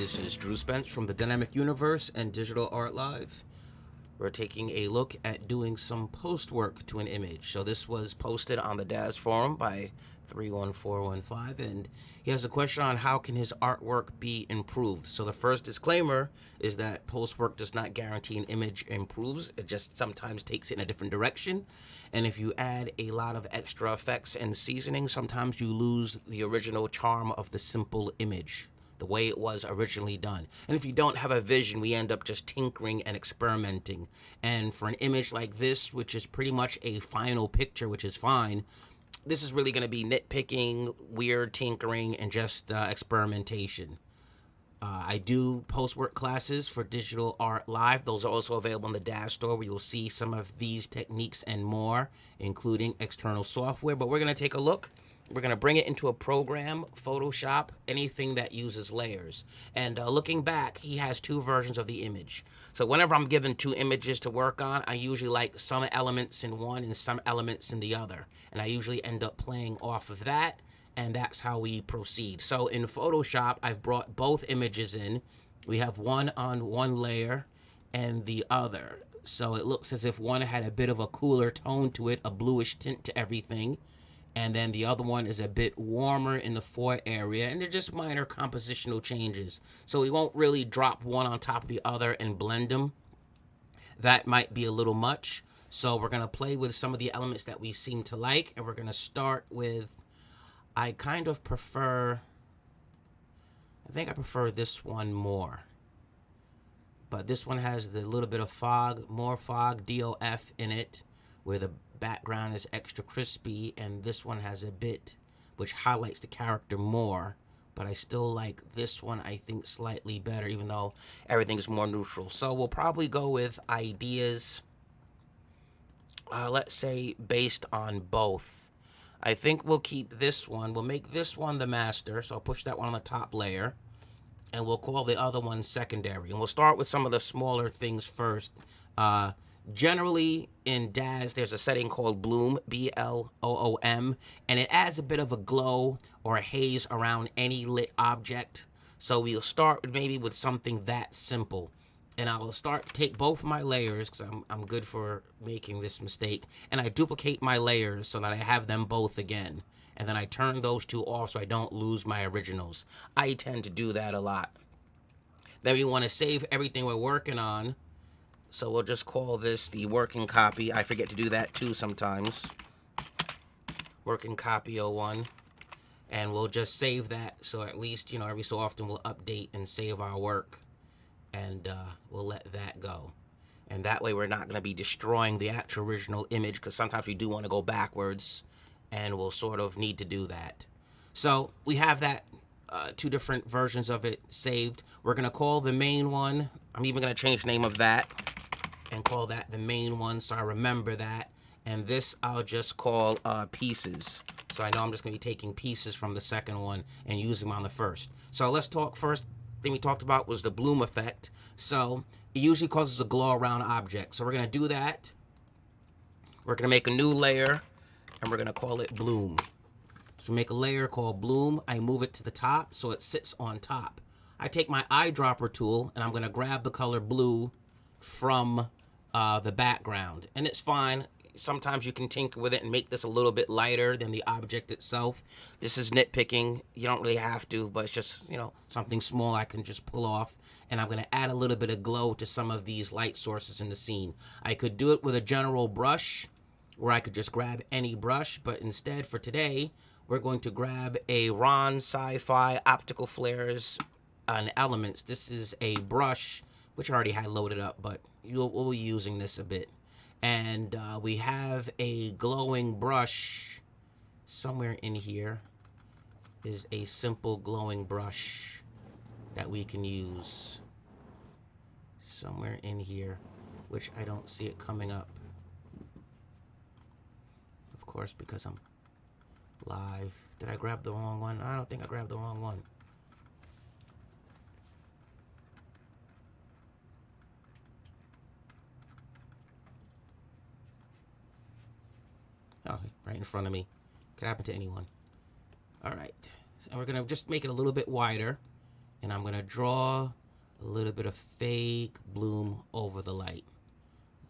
This is Drew Spence from the Dynamic Universe and Digital Art Live. We're taking a look at doing some post work to an image. So this was posted on the Daz forum by 31415, and he has a question on how can his artwork be improved. So the first disclaimer is that post work does not guarantee an image improves. It just sometimes takes it in a different direction. And if you add a lot of extra effects and seasoning, sometimes you lose the original charm of the simple image, the way it was originally done. And if you don't have a vision, we end up just tinkering and experimenting. And for an image like this, which is pretty much a final picture, which is fine, this is really going to be nitpicking, weird tinkering, and just experimentation. I do post-work classes for Digital Art Live. Those are also available in the Daz store, where you'll see some of these techniques and more, including external software. But we're going to take a look. We're going to bring it into a program, Photoshop, anything that uses layers. And looking back, he has two versions of the image. So whenever I'm given two images to work on, I usually like some elements in one and some elements in the other. And I usually end up playing off of that, and that's how we proceed. So in Photoshop, I've brought both images in. We have one on one layer and the other. So it looks as if one had a bit of a cooler tone to it, a bluish tint to everything. And then the other one is a bit warmer in the fore area, and they're just minor compositional changes. So we won't really drop one on top of the other and blend them. That might be a little much. So we're going to play with some of the elements that we seem to like, and we're going to start with, I think I prefer this one more. But this one has the little bit of fog, more fog, DOF in it, where the background is extra crispy, and this one has a bit which highlights the character more. But I still like this one, I think, slightly better, even though everything is more neutral. So we'll probably go with ideas, let's say, based on both. I think we'll keep this one. We'll make this one the master, so I'll push that one on the top layer, and we'll call the other one secondary. And we'll start with some of the smaller things first. Generally, in Daz, there's a setting called Bloom, B-L-O-O-M, and it adds a bit of a glow or a haze around any lit object. So we'll start maybe with something that simple. And I will start to take both my layers, because I'm good for making this mistake, and I duplicate my layers so that I have them both again. And then I turn those two off so I don't lose my originals. I tend to do that a lot. Then we want to save everything we're working on. So we'll just call this the working copy. I forget to do that too sometimes. Working copy 01. And we'll just save that, so at least, every so often we'll update and save our work. And we'll let that go. And that way we're not going to be destroying the actual original image, because sometimes we do want to go backwards, and we'll sort of need to do that. So we have that, two different versions of it saved. We're going to call the main one, I'm even going to change the name of that and call that the main one, so I remember that. And this I'll just call pieces. So I know I'm just going to be taking pieces from the second one and using them on the first. So let's talk first. Thing we talked about was the bloom effect. So it usually causes a glow around objects. So we're going to do that. We're going to make a new layer, and we're going to call it bloom. So make a layer called bloom. I move it to the top so it sits on top. I take my eyedropper tool, and I'm going to grab the color blue from the background, and it's fine. Sometimes you can tinker with it and make this a little bit lighter than the object itself. This is nitpicking. You don't really have to, but it's just, something small I can just pull off. And I'm going to add a little bit of glow to some of these light sources in the scene. I could do it with a general brush, or I could just grab any brush, but instead for today, we're going to grab a Ron Sci-Fi Optical Flares and Elements. This is a brush, which I already had loaded up, but we'll be using this a bit. And we have a glowing brush somewhere in here. Is a simple glowing brush that we can use somewhere in here, which I don't see it coming up, of course, because I'm live. Did I grab the wrong one? I don't think I grabbed the wrong one. Oh, right in front of me. Could happen to anyone. All right. So we're going to just make it a little bit wider. And I'm gonna draw a little bit of fake bloom over the light.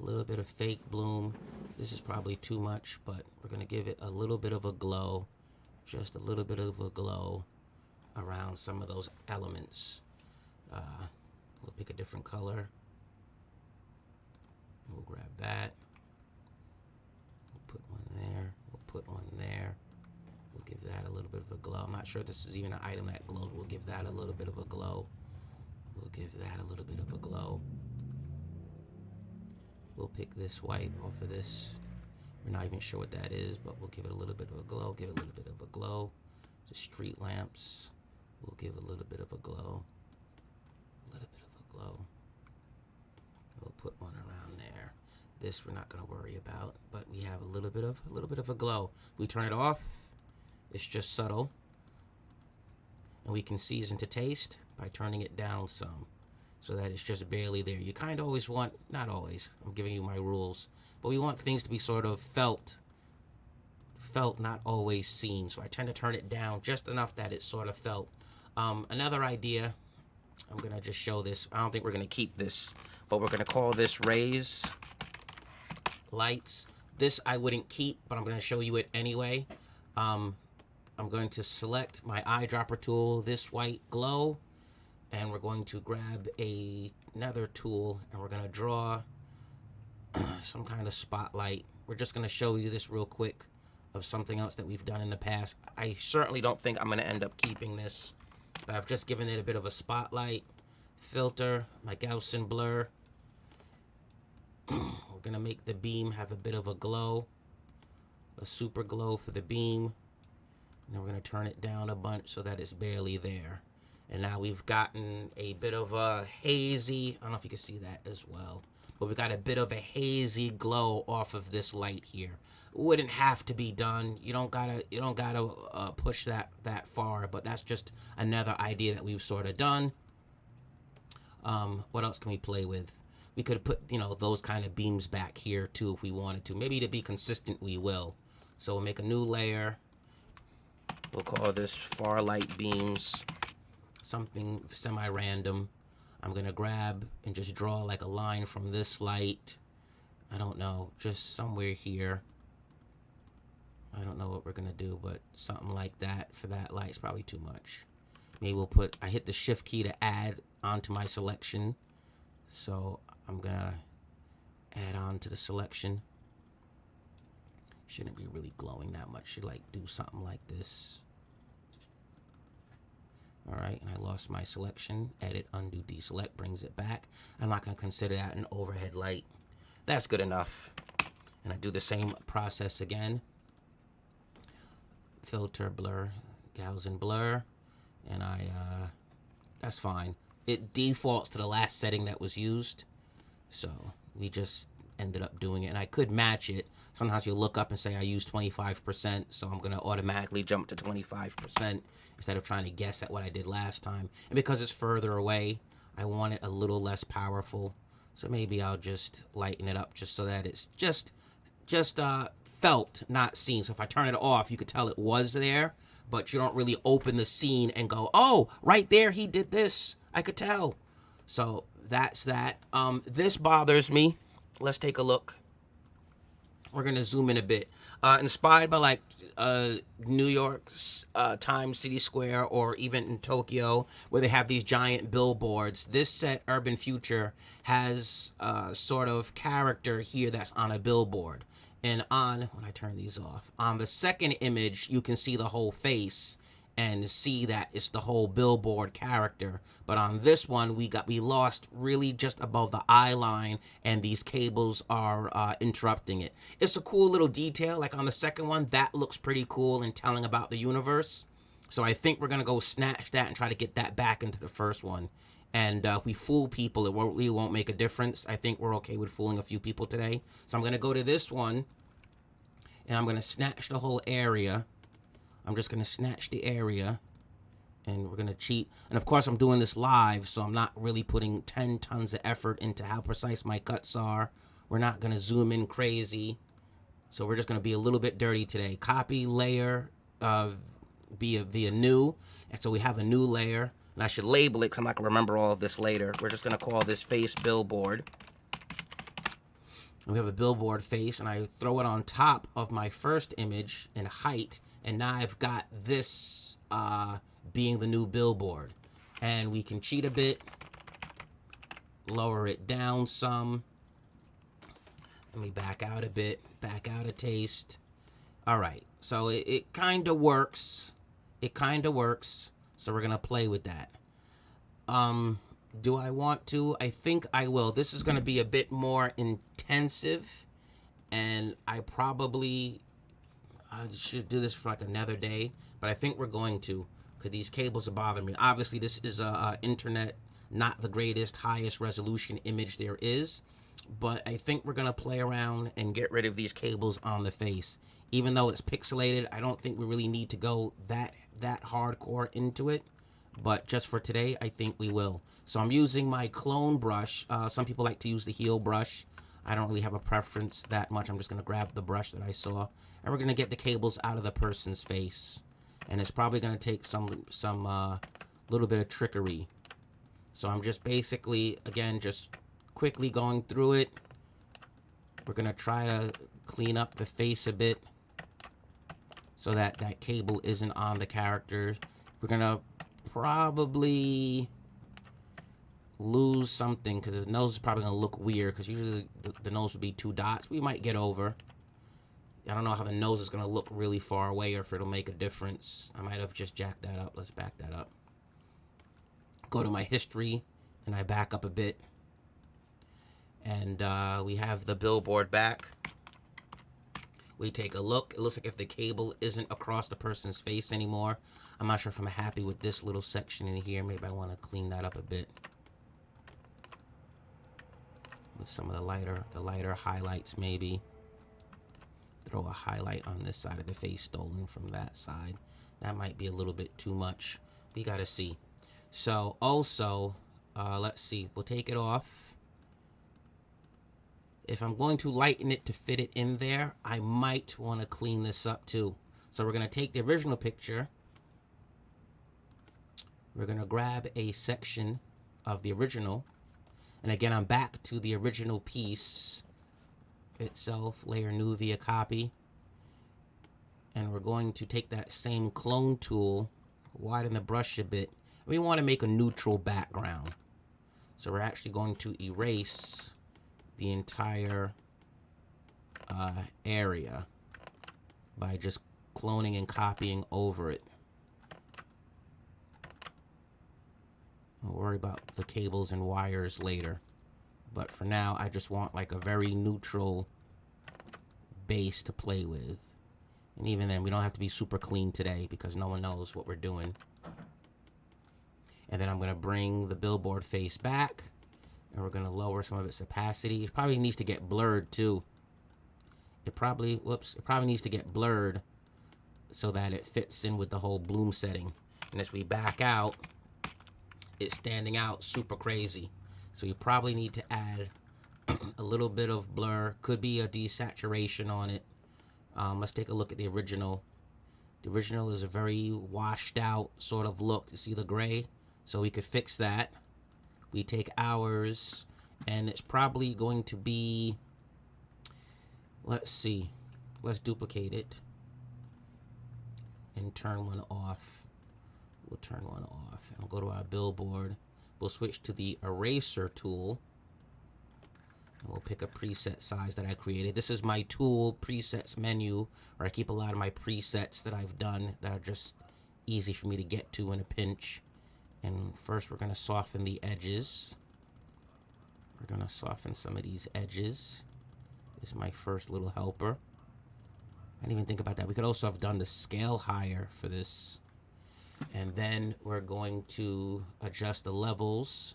A little bit of fake bloom. This is probably too much, but we're gonna give it a little bit of a glow, just a little bit of a glow around some of those elements. We'll pick a different color. We'll grab that. We'll put one there. We'll put one there. We'll give that a little bit of a glow. I'm not sure if this is even an item that glows. We'll give that a little bit of a glow. We'll give that a little bit of a glow. We'll pick this white off of this. We're not even sure what that is, but we'll give it a little bit of a glow. Give it a little bit of a glow. The street lamps. We'll give a little bit of a glow. A little bit of a glow. We'll put one around there. This we're not going to worry about, but we have a little bit of a glow. We turn it off. It's just subtle, and we can season to taste by turning it down some, so that it's just barely there. You kind of always want, not always, I'm giving you my rules, but we want things to be sort of felt, not always seen. So I tend to turn it down just enough that it's sort of felt. Another idea, I'm gonna just show this. I don't think we're gonna keep this, but we're gonna call this rays lights. This I wouldn't keep, but I'm gonna show you it anyway. I'm going to select my eyedropper tool, this white glow, and we're going to grab another tool, and we're going to draw some kind of spotlight. We're just going to show you this real quick of something else that we've done in the past. I certainly don't think I'm going to end up keeping this, but I've just given it a bit of a spotlight. Filter, my Gaussian blur. We're going to make the beam have a bit of a glow, a super glow for the beam. And we're going to turn it down a bunch so that it's barely there. And now we've gotten a bit of a hazy, I don't know if you can see that as well, but we've got a bit of a hazy glow off of this light here. Wouldn't have to be done. You don't gotta push that far, but that's just another idea that we've sort of done. What else can we play with? We could put, those kind of beams back here too if we wanted to. Maybe to be consistent, we will. So we'll make a new layer. We'll call this far light beams, something semi-random. I'm gonna grab and just draw like a line from this light. I don't know, just somewhere here. I don't know what we're gonna do, but something like that for that light is probably too much. Maybe we'll put, I hit the shift key to add onto my selection. So I'm gonna add on to the selection. Shouldn't be really glowing that much. Should like do something like this. All right, and I lost my selection. Edit, undo, deselect, brings it back. I'm not gonna consider that an overhead light. That's good enough. And I do the same process again. Filter, blur, Gaussian blur, and that's fine. It defaults to the last setting that was used. So we just ended up doing it, and I could match it. Sometimes you'll look up and say I use 25%, so I'm gonna automatically jump to 25% instead of trying to guess at what I did last time. And because it's further away, I want it a little less powerful. So maybe I'll just lighten it up just so that it's just felt, not seen. So if I turn it off, you could tell it was there, but you don't really open the scene and go, oh, right there, he did this. I could tell. So that's that. This bothers me. Let's take a look. We're gonna zoom in a bit. Inspired by like New York's Times City Square, or even in Tokyo, where they have these giant billboards. This set, Urban Future, has sort of character here that's on a billboard. And when I turn these off, on the second image, you can see the whole face and see that it's the whole billboard character. But on this one, we lost really just above the eye line, and these cables are interrupting it. It's a cool little detail. Like on the second one, that looks pretty cool and telling about the universe. So I think we're gonna go snatch that and try to get that back into the first one. And if we fool people, it really won't make a difference. I think we're okay with fooling a few people today. So I'm gonna go to this one, and I'm gonna snatch the whole area. I'm just gonna snatch the area, and we're gonna cheat. And of course I'm doing this live, so I'm not really putting 10 tons of effort into how precise my cuts are. We're not gonna zoom in crazy. So we're just gonna be a little bit dirty today. Copy layer via new. And so we have a new layer. And I should label it because I'm not going to remember all of this later. We're just going to call this face billboard. And we have a billboard face, and I throw it on top of my first image in height. And now I've got this being the new billboard. And we can cheat a bit, lower it down some. Let me back out a bit, back out a taste. All right, so it kind of works. It kind of works. So we're going to play with that. Do I want to? I think I will. This is going to be a bit more intensive, and I should do this for like another day, but I think we're going to, because these cables are bothering me. Obviously, this is a internet, not the greatest, highest resolution image there is, but I think we're going to play around and get rid of these cables on the face. Even though it's pixelated, I don't think we really need to go that hardcore into it. But just for today, I think we will. So I'm using my clone brush. Some people like to use the heel brush. I don't really have a preference that much. I'm just going to grab the brush that I saw. And we're going to get the cables out of the person's face. And it's probably going to take some little bit of trickery. So I'm just basically, again, just quickly going through it. We're going to try to clean up the face a bit so that that cable isn't on the characters. We're going to probably lose something because the nose is probably going to look weird, because usually the nose would be 2 dots. We might get over. I don't know how the nose is going to look really far away or if it'll make a difference. I might have just jacked that up. Let's back that up. Go to my history and I back up a bit. And we have the billboard back. We take a look. It looks like if the cable isn't across the person's face anymore. I'm not sure if I'm happy with this little section in here. Maybe I want to clean that up a bit with some of the lighter highlights. Maybe throw a highlight on this side of the face stolen from that side. That might be a little bit too much. We got to see. So also, let's see. We'll take it off. If I'm going to lighten it to fit it in there, I might want to clean this up too. So we're going to take the original picture. We're going to grab a section of the original. And again, I'm back to the original piece itself. Layer new via copy. And we're going to take that same clone tool, widen the brush a bit. We want to make a neutral background. So we're actually going to erase the entire area by just cloning and copying over it. We'll worry about the cables and wires later. But for now, I just want like a very neutral base to play with. And even then, we don't have to be super clean today because no one knows what we're doing. And then I'm going to bring the billboard face back. And we're going to lower some of its opacity. It probably needs to get blurred too. It probably needs to get blurred so that it fits in with the whole bloom setting. And as we back out, it's standing out super crazy. So you probably need to add a little bit of blur. Could be a desaturation on it. Let's take a look at the original. The original is a very washed out sort of look. You see the gray? So we could fix that. We take ours, and it's probably going to be, let's see, let's duplicate it and turn one off. We'll turn one off and we'll go to our billboard. We'll switch to the eraser tool, and we'll pick a preset size that I created. This is my tool presets menu, where I keep a lot of my presets that I've done that are just easy for me to get to in a pinch. And first we're going to soften the edges. We're going to soften some of these edges. This is my first little helper. I didn't even think about that. We could also have done the scale higher for this. And then we're going to adjust the levels.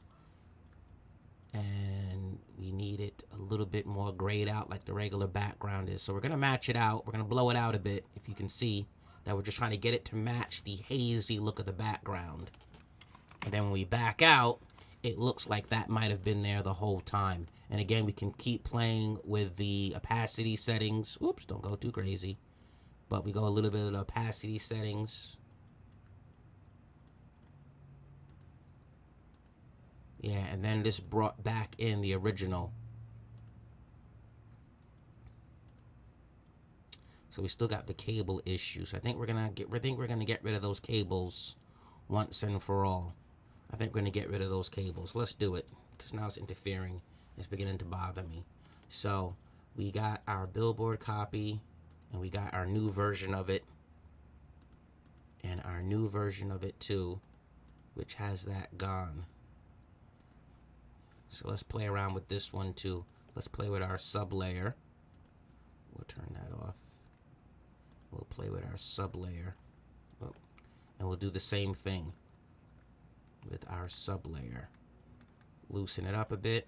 And we need it a little bit more grayed out like the regular background is. So we're going to match it out. We're going to blow it out a bit, if you can see that we're just trying to get it to match the hazy look of the background. And then when we back out, it looks like that might have been there the whole time. And again, we can keep playing with the opacity settings. Oops, don't go too crazy. But we go a little bit of the opacity settings. Yeah, and then this brought back in the original. So we still got the cable issues. I think we're gonna get rid of those cables once and for all. I think we're gonna get rid of those cables. Let's do it, because now it's interfering. It's beginning to bother me. So we got our billboard copy, and we got our new version of it, and our new version of it too, which has that gone. So let's play around with this one too. Let's play with our sub layer. We'll turn that off. We'll play with our sub layer. Oh, and we'll do the same thing with our sub layer. Loosen it up a bit.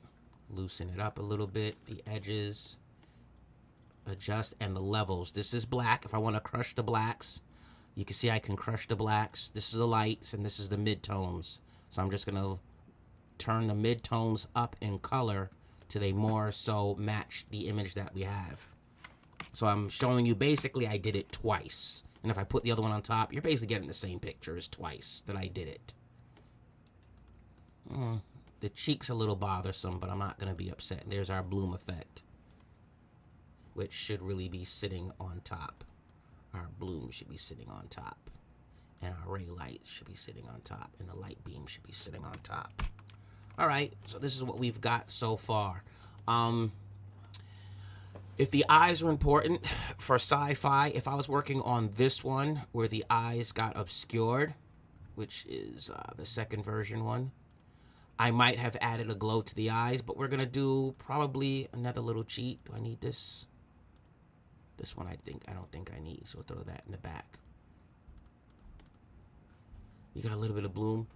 Loosen it up a little bit. The edges. Adjust, and the levels. This is black. If I want to crush the blacks, you can see I can crush the blacks. This is the lights, and this is the midtones. So I'm just going to turn the midtones up in color till they more so match the image that we have. So I'm showing you basically I did it twice. And if I put the other one on top, you're basically getting the same picture as twice that I did it. The cheek's a little bothersome, but I'm not going to be upset. There's our bloom effect, which should really be sitting on top. Our bloom should be sitting on top. And our ray light should be sitting on top. And the light beam should be sitting on top. All right, so this is what we've got so far. If the eyes are important for sci-fi, if I was working on this one where the eyes got obscured, which is the second version one, I might have added a glow to the eyes, but we're going to do probably another little cheat. Do I need this? This one I don't think I need, so we'll throw that in the back. You got a little bit of bloom.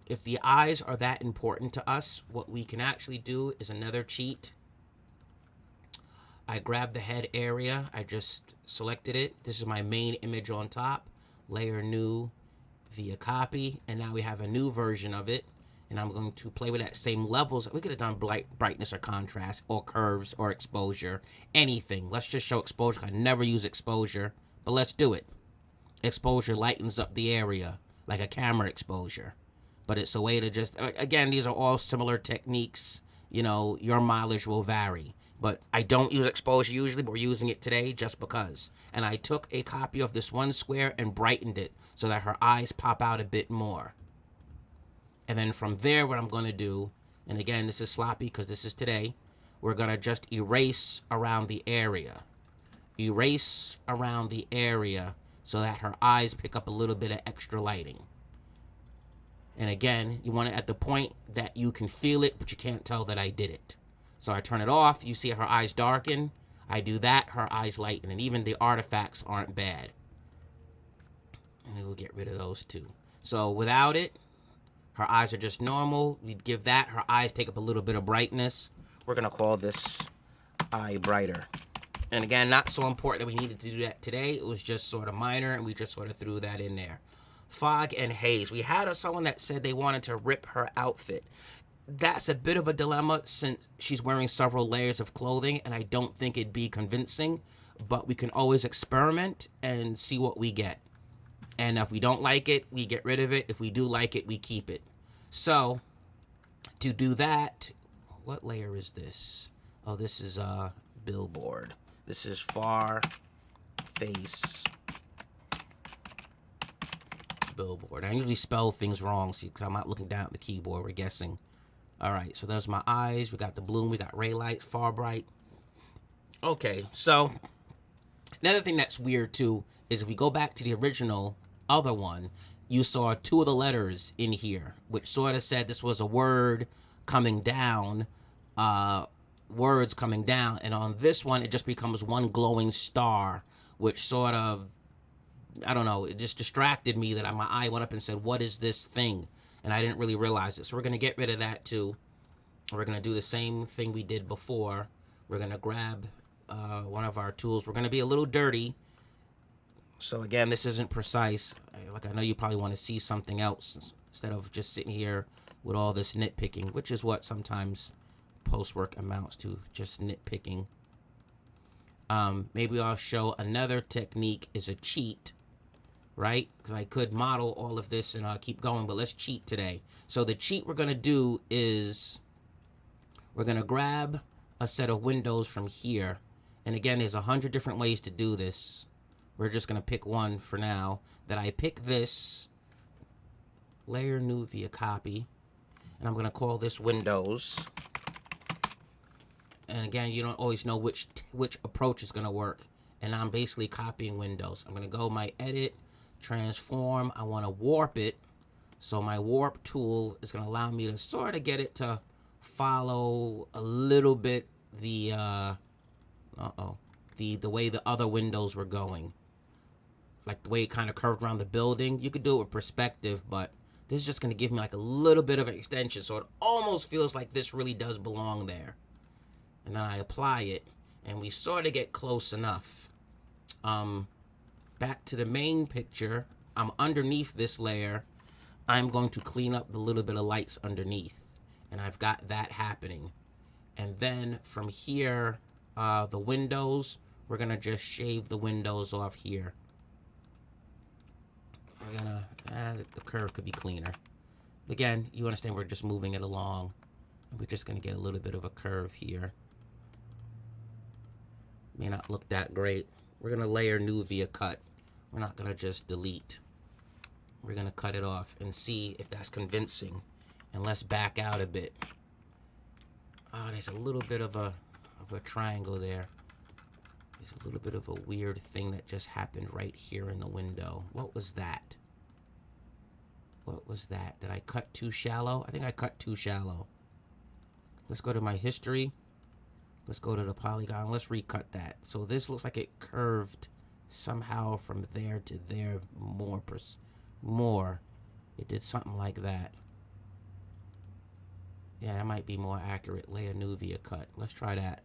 If the eyes are that important to us, what we can actually do is another cheat. I grabbed the head area. I just selected it. This is my main image on top. Layer new via copy. And now we have a new version of it. And I'm going to play with that same levels. We could have done brightness or contrast or curves or exposure. Anything. Let's just show exposure. I never use exposure, but let's do it. Exposure lightens up the area like a camera exposure. But it's a way to just, again, these are all similar techniques. You know, your mileage will vary. But I don't use exposure usually, but we're using it today just because. And I took a copy of this one square and brightened it so that her eyes pop out a bit more. And then from there, what I'm going to do, and again, this is sloppy because this is today, we're going to just erase around the area. Erase around the area so that her eyes pick up a little bit of extra lighting. And again, you want it at the point that you can feel it, but you can't tell that I did it. So I turn it off. You see her eyes darken. I do that. Her eyes lighten. And even the artifacts aren't bad. And we'll get rid of those too. So without it, her eyes are just normal. We'd give that. Her eyes take up a little bit of brightness. We're going to call this eye brighter. And again, not so important that we needed to do that today. It was just sort of minor, and we just sort of threw that in there. Fog and haze. We had someone that said they wanted to rip her outfit. That's a bit of a dilemma since she's wearing several layers of clothing, and I don't think it'd be convincing, but we can always experiment and see what we get. And if we don't like it, we get rid of it. If we do like it, we keep it. So to do that, what layer is this? Oh, this is billboard. This is far face billboard. I usually spell things wrong, so I'm not looking down at the keyboard. We're guessing. All right, so there's my eyes. We got the bloom. We got ray lights, far bright. Okay, so another thing that's weird too is if we go back to the original other one, you saw two of the letters in here, which sort of said this was a word coming down, words coming down. And on this one, it just becomes one glowing star, which sort of, I don't know, it just distracted me that my eye went up and said, what is this thing? And I didn't really realize it. So we're going to get rid of that too. We're going to do the same thing we did before. We're going to grab one of our tools. We're going to be a little dirty. So again, this isn't precise. Like, I know you probably want to see something else instead of just sitting here with all this nitpicking, which is what sometimes PostWork amounts to, just nitpicking. Maybe I'll show another technique is a cheat right? Because I could model all of this and keep going, but let's cheat today. So the cheat we're going to do is we're going to grab a set of windows from here. And again, there's 100 different ways to do this. We're just going to pick one for now. That I pick this, layer new via copy, and I'm going to call this windows. And again, you don't always know which approach is going to work. And I'm basically copying windows. I'm going to go my edit, transform. I want to warp it. So my warp tool is going to allow me to sort of get it to follow a little bit the the way the other windows were going. Like the way it kind of curved around the building. You could do it with perspective, but this is just going to give me like a little bit of an extension. So it almost feels like this really does belong there. And then I apply it, and we sort of get close enough. Back to the main picture, I'm underneath this layer. I'm going to clean up the little bit of lights underneath, and I've got that happening. And then from here, the windows, we're gonna just shave the windows off here. We're gonna, the curve could be cleaner. Again, you understand we're just moving it along. We're just gonna get a little bit of a curve here. May not look that great. We're gonna layer new via cut. We're not gonna just delete. We're gonna cut it off and see if that's convincing. And let's back out a bit. Oh, there's a little bit of a triangle there. There's a little bit of a weird thing that just happened right here in the window. What was that? What was that? Did I cut too shallow? I think I cut too shallow. Let's go to my history. Let's go to the polygon. Let's recut that. So this looks like it curved somehow from there to there more. It did something like that. Yeah, that might be more accurate. Layer new via cut. Let's try that.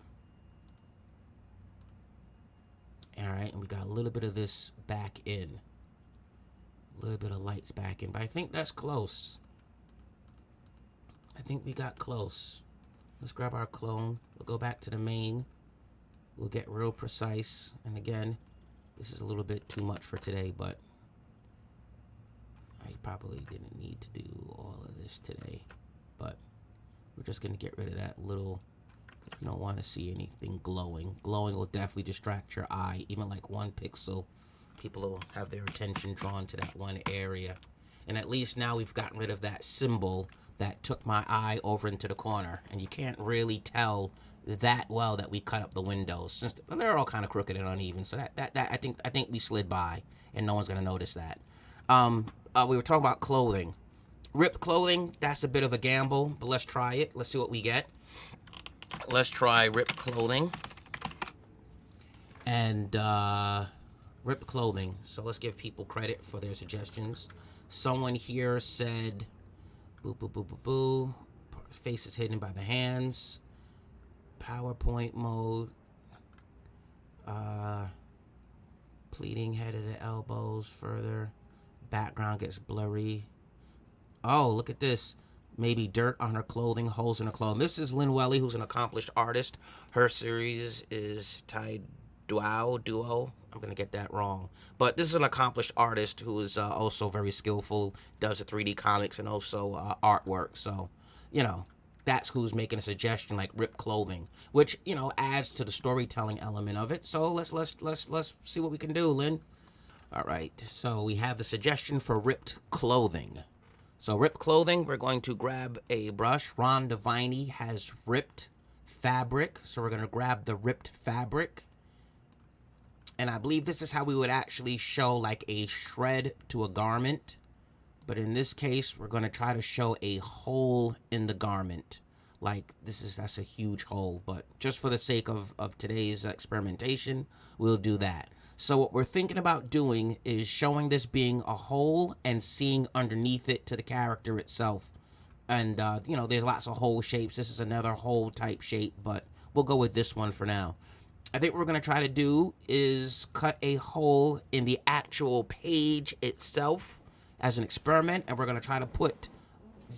Alright, and we got a little bit of this back in. A little bit of lights back in. But I think that's close. I think we got close. Let's grab our clone. We'll go back to the main. We'll get real precise. And again, this is a little bit too much for today, but I probably didn't need to do all of this today. But we're just going to get rid of that little, you don't want to see anything glowing. Glowing will definitely distract your eye. Even like 1 pixel, people will have their attention drawn to that one area. And at least now we've gotten rid of that symbol that took my eye over into the corner. And you can't really tell that well that we cut up the windows, since they're all kind of crooked and uneven. So that I think we slid by, and no one's going to notice that. We were talking about clothing. Ripped clothing, that's a bit of a gamble, but let's try it. Let's see what we get. Let's try ripped clothing. And ripped clothing. So let's give people credit for their suggestions. Someone here said, boo, boo, boo, boo, boo. Face is hidden by the hands. PowerPoint mode. Pleating head of the elbows further. Background gets blurry. Oh, look at this. Maybe dirt on her clothing, holes in her clothing. This is Lynn Welly, who's an accomplished artist. Her series is Duo. I'm going to get that wrong. But this is an accomplished artist who is also very skillful, does the 3D comics and also artwork. So, you know, that's who's making a suggestion like ripped clothing, which, you know, adds to the storytelling element of it. So let's see what we can do, Lynn. All right. So we have the suggestion for ripped clothing. So ripped clothing, we're going to grab a brush. Ron Deviney has ripped fabric. So we're going to grab the ripped fabric. And I believe this is how we would actually show like a shred to a garment. But in this case, we're going to try to show a hole in the garment. Like that's a huge hole. But just for the sake of today's experimentation, we'll do that. So what we're thinking about doing is showing this being a hole and seeing underneath it to the character itself. And, you know, there's lots of hole shapes. This is another hole type shape, but we'll go with this one for now. I think what we're going to try to do is cut a hole in the actual page itself as an experiment. And we're going to try to put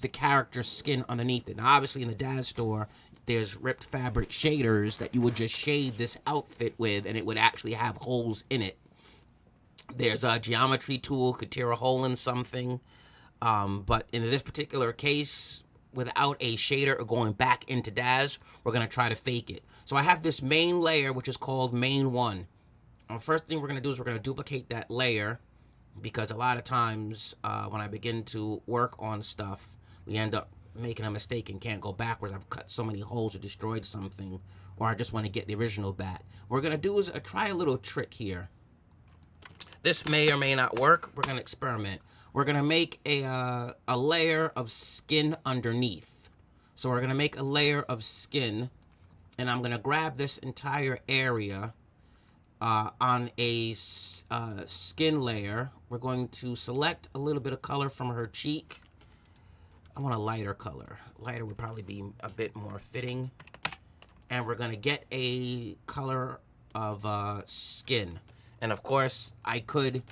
the character's skin underneath it. Now, obviously, in the Daz store, there's ripped fabric shaders that you would just shade this outfit with, and it would actually have holes in it. There's a geometry tool, could tear a hole in something. But in this particular case, without a shader or going back into Daz, we're going to try to fake it. So I have this main layer, which is called main 1. First thing we're going to do is we're going to duplicate that layer, because a lot of times when I begin to work on stuff, we end up making a mistake and can't go backwards. I've cut so many holes or destroyed something, or I just want to get the original back. What we're going to do is try a little trick here. This may or may not work. We're going to experiment. We're going to make a layer of skin underneath. So we're going to make a layer of skin, and I'm going to grab this entire area on a skin layer. We're going to select a little bit of color from her cheek. I want a lighter color. Lighter would probably be a bit more fitting. And we're going to get a color of skin. And of course, I could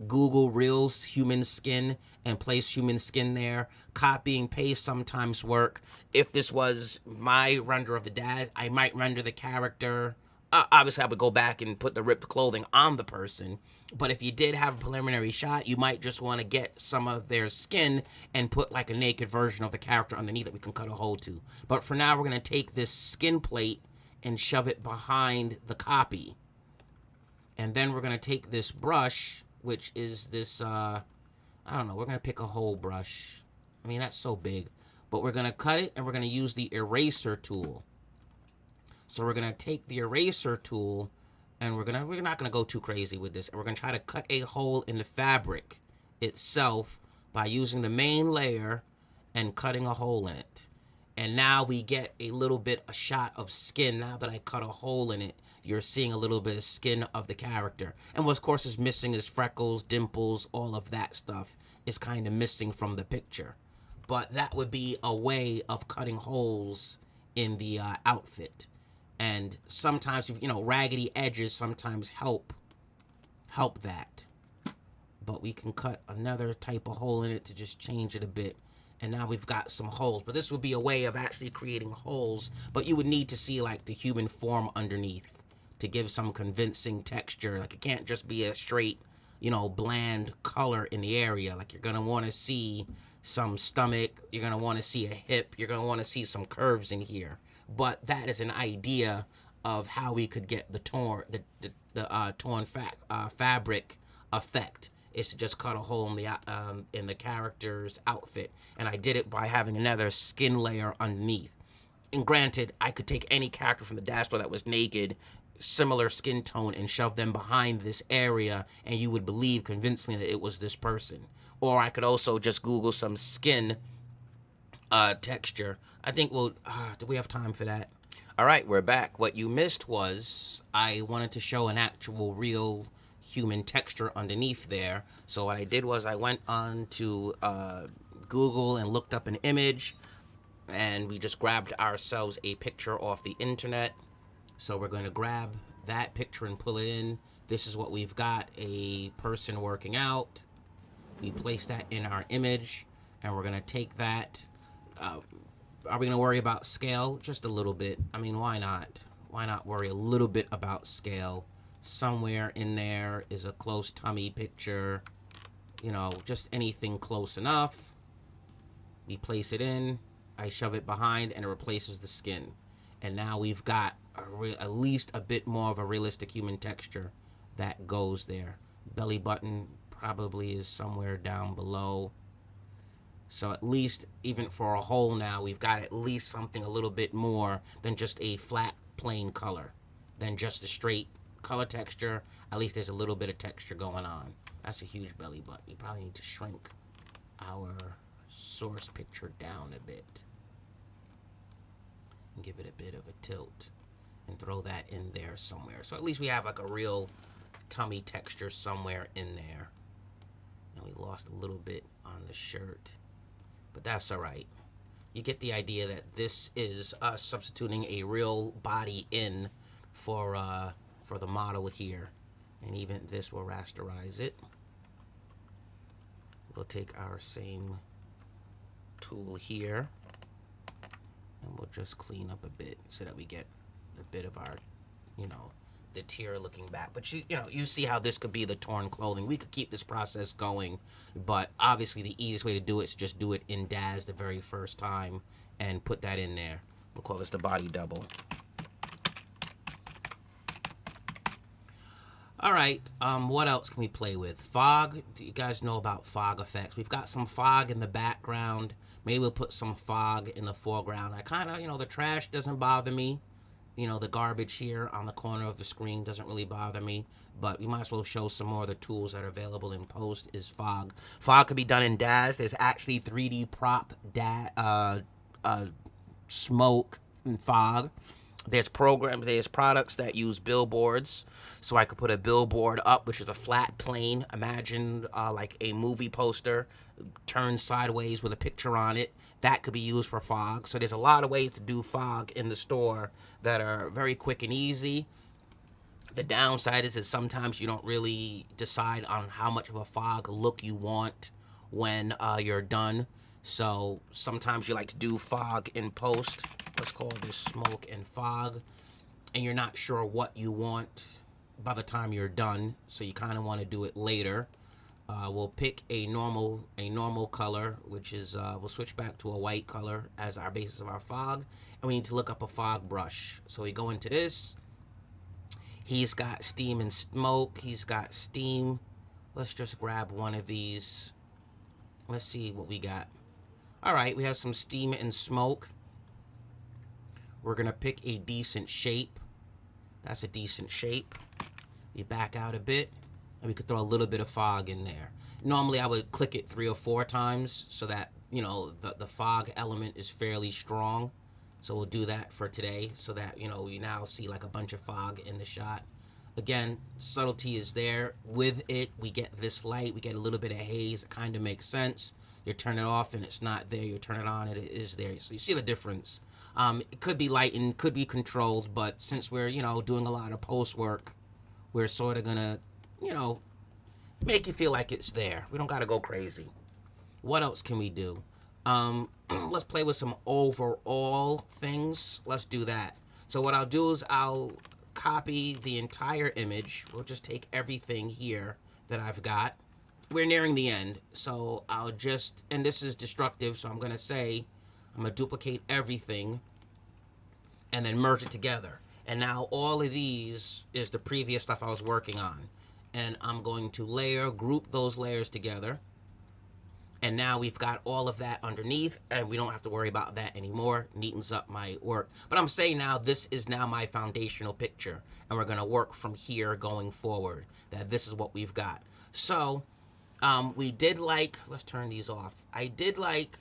Google reals human skin and place human skin there. Copy and paste sometimes work. If this was my render of the Daz, I might render the character. Obviously, I would go back and put the ripped clothing on the person. But if you did have a preliminary shot, you might just want to get some of their skin and put like a naked version of the character underneath that we can cut a hole to. But for now, we're going to take this skin plate and shove it behind the copy. And then we're going to take this brush, which is this, I don't know, we're going to pick a hole brush. I mean, that's so big. But we're going to cut it, and we're going to use the eraser tool. So we're going to take the eraser tool, and we're not going to go too crazy with this. And we're going to try to cut a hole in the fabric itself by using the main layer and cutting a hole in it. And now we get a shot of skin. Now that I cut a hole in it, you're seeing a little bit of skin of the character. And what, of course, is missing is freckles, dimples, all of that stuff is kind of missing from the picture. But that would be a way of cutting holes in the outfit. And sometimes, raggedy edges sometimes help that. But we can cut another type of hole in it to just change it a bit. And now we've got some holes. But this would be a way of actually creating holes. But you would need to see like the human form underneath to give some convincing texture. Like it can't just be a straight, bland color in the area. Like you're going to want to see some stomach. You're going to want to see a hip. You're going to want to see some curves in here. But that is an idea of how we could get the torn fabric effect. Is to just cut a hole in the character's outfit, and I did it by having another skin layer underneath. And granted, I could take any character from the Daz Studio that was naked, similar skin tone, and shove them behind this area, and you would believe convincingly that it was this person. Or I could also just Google some skin texture. I think do we have time for that? All right, we're back. What you missed was I wanted to show an actual real human texture underneath there. So what I did was I went on to Google and looked up an image, and we just grabbed ourselves a picture off the internet. So we're going to grab that picture and pull it in. This is what we've got, a person working out. We place that in our image, and we're going to take that. Are we going to worry about scale? Just a little bit. I mean, why not? Why not worry a little bit about scale? Somewhere in there is a close tummy picture. Just anything close enough. We place it in. I shove it behind, and it replaces the skin. And now we've got at least a bit more of a realistic human texture that goes there. Belly button probably is somewhere down below. So at least, even for a hole now, we've got at least something a little bit more than just a flat, plain color. Than just a straight color texture. At least there's a little bit of texture going on. That's a huge belly button. You probably need to shrink our source picture down a bit. And give it a bit of a tilt. And throw that in there somewhere. So at least we have like a real tummy texture somewhere in there. And we lost a little bit on the shirt. But that's alright. You get the idea that this is us substituting a real body in for the model here. And even this will rasterize it. We'll take our same tool here, and we'll just clean up a bit so that we get a bit of our, the tear looking back. But you know, you see how this could be the torn clothing. We could keep this process going, but obviously the easiest way to do it is just do it in Daz the very first time and put that in there. We'll call this the body double. All right, what else can we play with? Fog. Do you guys know about fog effects? We've got some fog in the background. Maybe we'll put some fog in the foreground. I kind of, you know, the trash doesn't bother me. You know, the garbage here on the corner of the screen doesn't really bother me. But we might as well show some more of the tools that are available in post is fog. Fog could be done in Daz. There's actually 3D prop smoke and fog. There's programs, there's products that use billboards. So I could put a billboard up, which is a flat plane. Imagine like a movie poster turned sideways with a picture on it. That could be used for fog. So there's a lot of ways to do fog in the store that are very quick and easy. The downside is that sometimes you don't really decide on how much of a fog look you want when you're done. So sometimes you like to do fog in post. Let's call this smoke and fog. And you're not sure what you want by the time you're done. So you kind of want to do it later. We'll pick a normal color, which is, we'll switch back to a white color as our basis of our fog. And we need to look up a fog brush. So we go into this. He's got steam and smoke. He's got steam. Let's just grab one of these. Let's see what we got. All right, we have some steam and smoke. We're going to pick a decent shape. That's a decent shape. We back out a bit, and we could throw a little bit of fog in there. Normally, I would click it 3 or 4 times so that, you know, the fog element is fairly strong. So we'll do that for today so that, you know, we now see like a bunch of fog in the shot. Again, subtlety is there. With it, we get this light. We get a little bit of haze. It kind of makes sense. You turn it off and it's not there. You turn it on and it is there. So you see the difference. It could be lightened, could be controlled, but since we're, you know, doing a lot of post work, we're sort of gonna, you know, make you feel like it's there. We don't gotta go crazy. What else can we do? Let's play with some overall things. Let's do that. So what I'll do is I'll copy the entire image. We'll just take everything here that I've got. We're nearing the end, so I'll just, and this is destructive, so I'm gonna say I'm gonna duplicate everything and then merge it together. And now all of these is the previous stuff I was working on. And I'm going to layer, group those layers together. And now we've got all of that underneath, and we don't have to worry about that anymore. Neatens up my work. But I'm saying now this is now my foundational picture, and we're gonna work from here going forward. That this is what we've got. So we did like, let's turn these off. I did like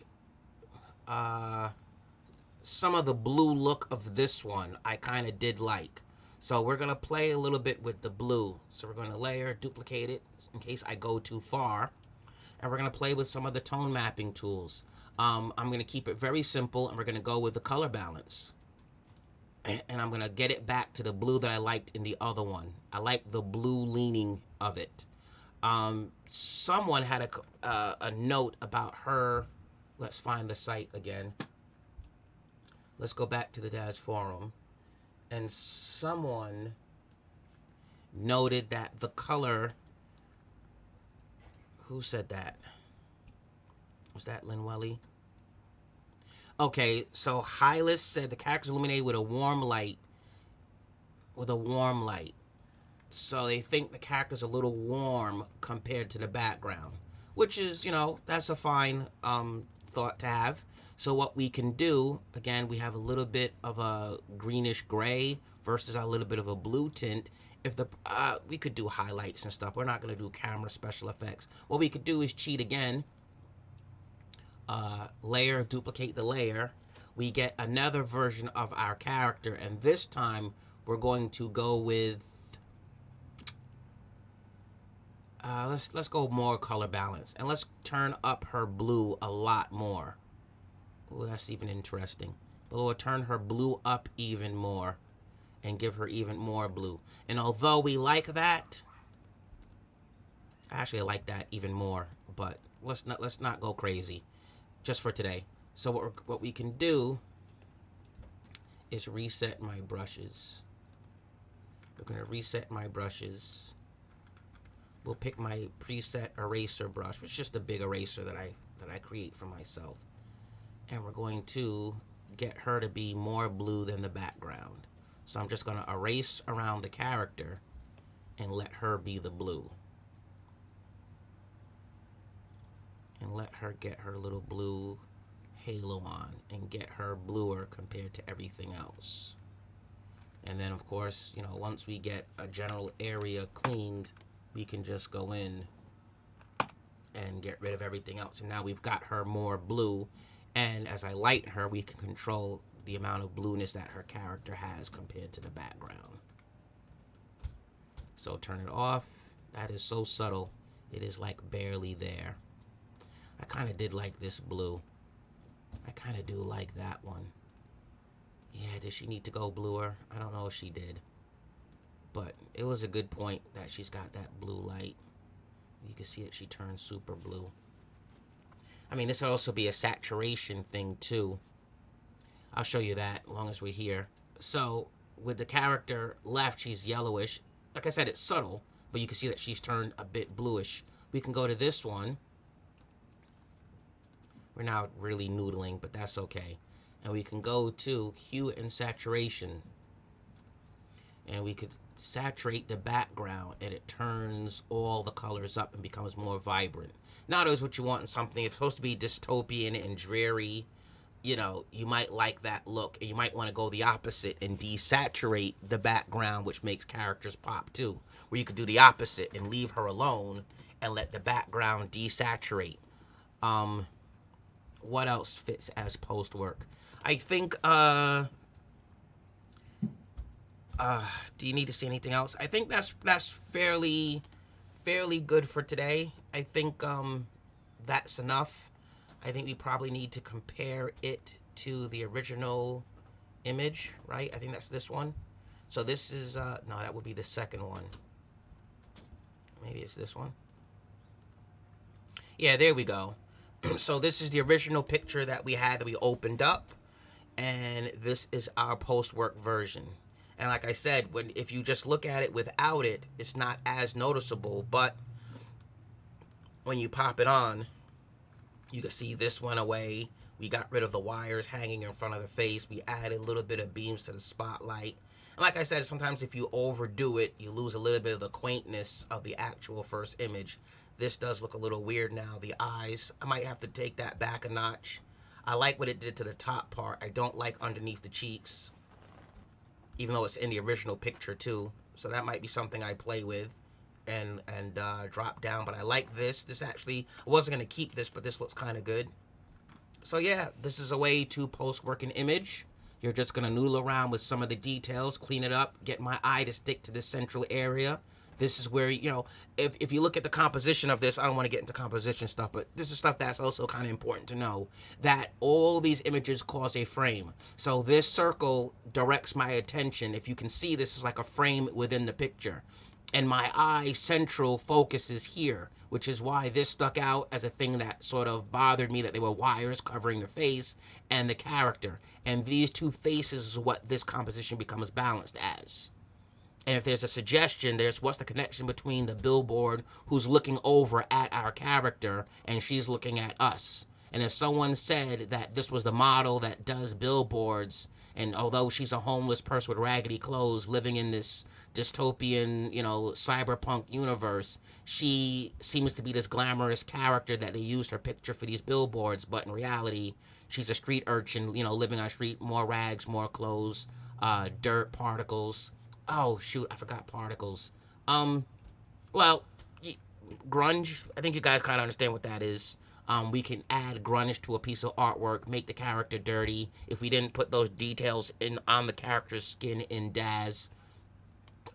some of the blue look of this one. I kind of did like. So we're gonna play a little bit with the blue. So we're gonna layer, duplicate it in case I go too far. And we're going to play with some of the tone mapping tools. I'm going to keep it very simple, and we're going to go with the color balance. And I'm going to get it back to the blue that I liked in the other one. I like the blue leaning of it. Someone had a note about her. Let's find the site again. Let's go back to the Daz forum. And someone noted that the color... Who said that? Was that Linwelly? Okay, so Hylas said the character's illuminated with a warm light. With a warm light. So they think the character's a little warm compared to the background. Which is, you know, that's a fine thought to have. So what we can do, again, we have a little bit of a greenish gray versus a little bit of a blue tint. If the we could do highlights and stuff. We're not going to do camera special effects. What we could do is cheat again. Layer, duplicate the layer. We get another version of our character, and this time we're going to go with let's go more color balance, and let's turn up her blue a lot more. Oh, that's even interesting. But we'll turn her blue up even more and give her even more blue. And although we like that, actually I like that even more, but let's not go crazy just for today. So what we can do is reset my brushes. I'm going to reset my brushes. We'll pick my preset eraser brush, which is just a big eraser that I create for myself. And we're going to get her to be more blue than the background. So I'm just going to erase around the character and let her be the blue. And let her get her little blue halo on and get her bluer compared to everything else. And then, of course, you know, once we get a general area cleaned, we can just go in and get rid of everything else. And now we've got her more blue. And as I lighten her, we can control the amount of blueness that her character has compared to the background. So turn it off. That is so subtle. It is like barely there. I kind of did like this blue. I kind of do like that one. Yeah, did she need to go bluer? I don't know if she did. But it was a good point that she's got that blue light. You can see that she turned super blue. I mean, this would also be a saturation thing too. I'll show you that as long as we're here. So with the character left, she's yellowish. Like I said, it's subtle, but you can see that she's turned a bit bluish. We can go to this one. We're not really noodling, but that's okay. And we can go to hue and saturation. And we could saturate the background, and it turns all the colors up and becomes more vibrant. Not always what you want in something. It's supposed to be dystopian and dreary. You know, you might like that look, and you might want to go the opposite and desaturate the background, which makes characters pop too. Where you could do the opposite and leave her alone and let the background desaturate. What else fits as PostWork? I think, do you need to see anything else? I think that's fairly good for today. I think that's enough. I think we probably need to compare it to the original image, right? I think that's this one. So this is, no, that would be the second one. Maybe it's this one. Yeah, there we go. So this is the original picture that we had that we opened up. And this is our PostWork version. And like I said, if you just look at it without it, it's not as noticeable. But when you pop it on, you can see this went away. We got rid of the wires hanging in front of the face. We added a little bit of beams to the spotlight. And like I said, sometimes if you overdo it, you lose a little bit of the quaintness of the actual first image. This does look a little weird now. The eyes, I might have to take that back a notch. I like what it did to the top part. I don't like underneath the cheeks, even though it's in the original picture too. So that might be something I play with and drop down. But I like this. This actually, I wasn't going to keep this, but this looks kind of good. So yeah, this is a way to PostWork an image. You're just going to noodle around with some of the details, clean it up, get my eye to stick to this central area. This is where, you know, if you look at the composition of this, I don't want to get into composition stuff, but this is stuff that's also kind of important to know, that all these images cause a frame. So this circle directs my attention. If you can see, this is like a frame within the picture. And my eye central focus is here, which is why this stuck out as a thing that sort of bothered me, that there were wires covering the face and the character. And these two faces is what this composition becomes balanced as. And if there's a suggestion, there's what's the connection between the billboard who's looking over at our character and she's looking at us. And if someone said that this was the model that does billboards, and although she's a homeless person with raggedy clothes living in this dystopian, you know, cyberpunk universe, she seems to be this glamorous character that they used her picture for these billboards, but in reality, she's a street urchin, you know, living on the street, more rags, more clothes, dirt, particles. Oh, shoot, I forgot particles. Well, grunge, I think you guys kind of understand what that is. We can add grunge to a piece of artwork, make the character dirty. If we didn't put those details in on the character's skin in Daz,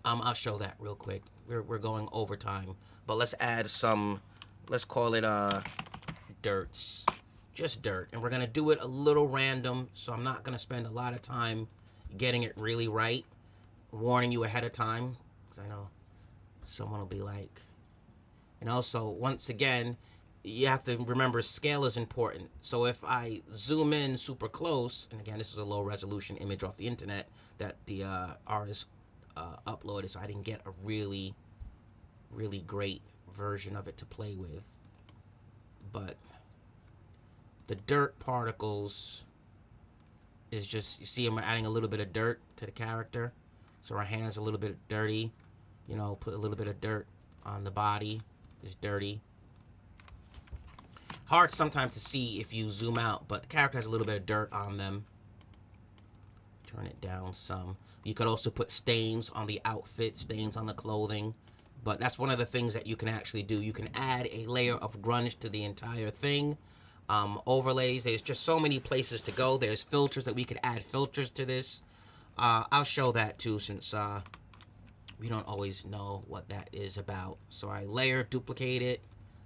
I'll show that real quick. We're going overtime. But let's add some, let's call it dirts. Just dirt. And we're going to do it a little random, so I'm not going to spend a lot of time getting it really right. Warning you ahead of time, because I know someone will be like. And also, once again, you have to remember scale is important. So if I zoom in super close, and again, this is a low resolution image off the internet that the artist uploaded, so I didn't get a really great version of it to play with. But the dirt particles is just, you see I'm adding a little bit of dirt to the character, so our hands are a little bit dirty. You know, put a little bit of dirt on the body. It's dirty. Hard sometimes to see if you zoom out, but the character has a little bit of dirt on them. Turn it down some. You could also put stains on the outfit, stains on the clothing. But that's one of the things that you can actually do. You can add a layer of grunge to the entire thing. Overlays, there's just so many places to go. There's filters that we could add filters to this. I'll show that too, since we don't always know what that is about. So I layer, duplicate it,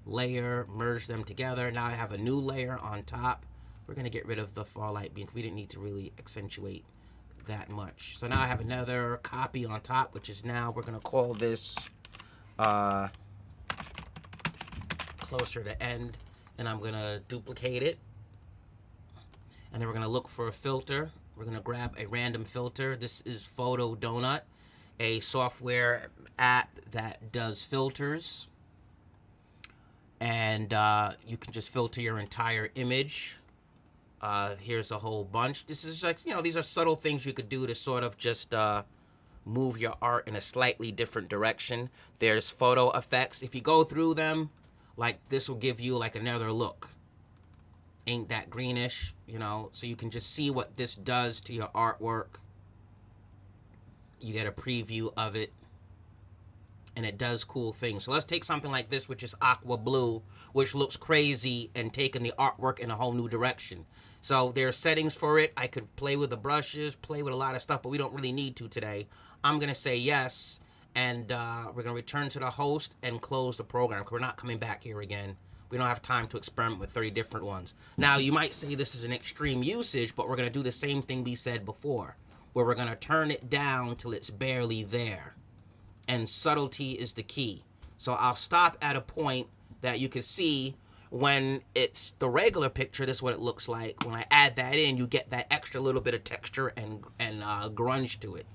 layer, merge them together. Now I have a new layer on top. We're going to get rid of the far light beam. We didn't need to really accentuate that much. So now I have another copy on top, which is now we're going to call this closer to end, and I'm going to duplicate it. And then we're going to look for a filter. We're going to grab a random filter. This is Photo Donut, a software app that does filters. And you can just filter your entire image. Here's a whole bunch. This is like, you know, these are subtle things you could do to sort of just move your art in a slightly different direction. There's photo effects. If you go through them, like this will give you like another look. Ain't that greenish, you know? So you can just see what this does to your artwork. You get a preview of it, and it does cool things. So let's take something like this, which is aqua blue, which looks crazy, and taking the artwork in a whole new direction. So there are settings for it. I could play with the brushes, play with a lot of stuff, but we don't really need to today. I'm going to say yes, and we're going to return to the host and close the program, because we're not coming back here again. We don't have time to experiment with 30 different ones. Now, you might say this is an extreme usage, but we're going to do the same thing we said before, where we're going to turn it down till it's barely there. And subtlety is the key. So I'll stop at a point that you can see when it's the regular picture. This is what it looks like. When I add that in, you get that extra little bit of texture and grunge to it.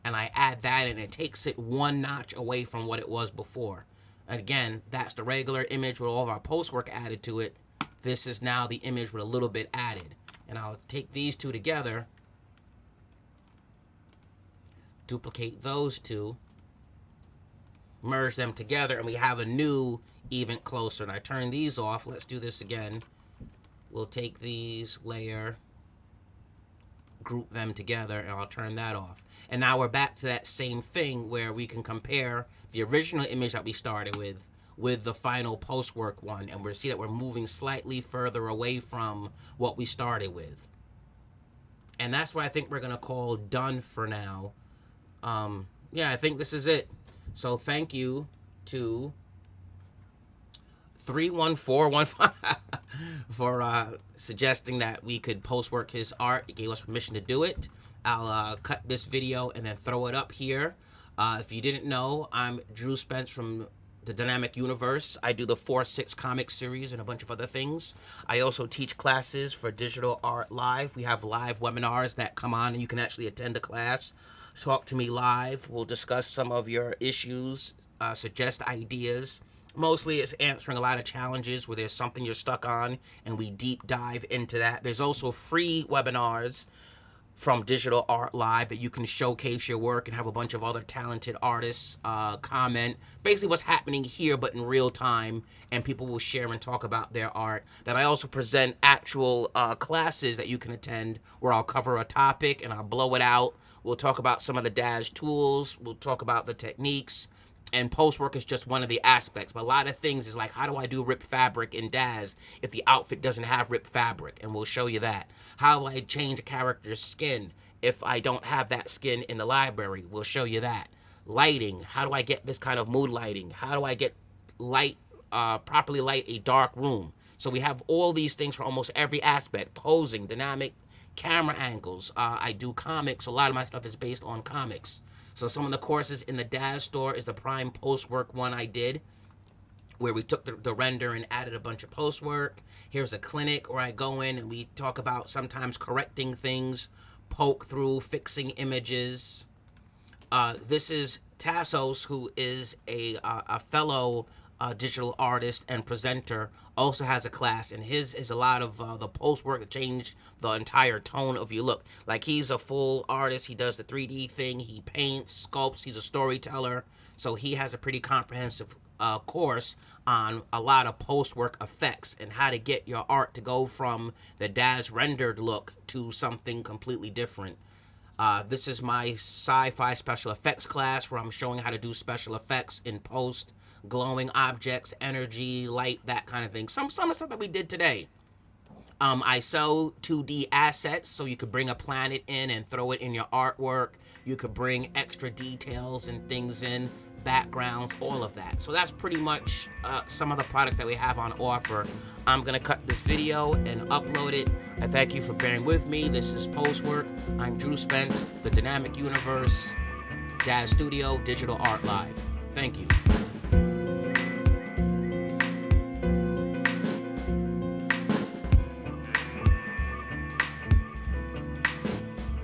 And I add that in, it takes it one notch away from what it was before. Again, that's the regular image with all of our PostWork added to it. This is now the image with a little bit added. And I'll take these two together, duplicate those two, merge them together, and we have a new even closer. And I turn these off. Let's do this again. We'll take these, layer, group them together, and I'll turn that off. And now we're back to that same thing where we can compare the original image that we started with the final PostWork one, and we'll see that we're moving slightly further away from what we started with. And that's what I think we're going to call done for now. Yeah, I think this is it. So thank you to 31415 for suggesting that we could PostWork his art. He gave us permission to do it. I'll cut this video and then throw it up here. If you didn't know, I'm Drew Spence from the Dynamic Universe. I do the 4/6 comic series and a bunch of other things. I also teach classes for Digital Art Live. We have live webinars that come on and you can actually attend a class. Talk to me live. We'll discuss some of your issues, suggest ideas. Mostly it's answering a lot of challenges where there's something you're stuck on, and we deep dive into that. There's also free webinars from Digital Art Live that you can showcase your work and have a bunch of other talented artists comment. Basically what's happening here, but in real time, and people will share and talk about their art. Then I also present actual classes that you can attend where I'll cover a topic and I'll blow it out. We'll talk about some of the Daz tools. We'll talk about the techniques. And PostWork is just one of the aspects. But a lot of things is like, how do I do rip fabric in Daz if the outfit doesn't have rip fabric? And we'll show you that. How do I change a character's skin if I don't have that skin in the library? We'll show you that. Lighting. How do I get this kind of mood lighting? How do I get light, properly light a dark room? So we have all these things for almost every aspect. Posing, dynamic, camera angles. I do comics. A lot of my stuff is based on comics. So some of the courses in the Daz store is the Prime PostWork one I did, where we took the render and added a bunch of PostWork. Here's a clinic where I go in and we talk about sometimes correcting things, poke through, fixing images. This is Tassos, who is a fellow digital artist and presenter, also has a class, and his is a lot of the post work to change the entire tone of your look. Like, he's a full artist. He does the 3D thing. He paints, sculpts. He's a storyteller. So he has a pretty comprehensive course on a lot of post work effects and how to get your art to go from the Daz rendered look to something completely different. This is my sci-fi special effects class where I'm showing how to do special effects in post, glowing objects, energy, light, that kind of thing. Some of the stuff that we did today. I sell 2D assets, so you could bring a planet in and throw it in your artwork. You could bring extra details and things in, backgrounds, all of that. So that's pretty much some of the products that we have on offer. I'm gonna cut this video and upload it. I thank you for bearing with me. This is PostWork. I'm Drew Spence, the Dynamic Universe, Daz Studio, Digital Art Live. Thank you.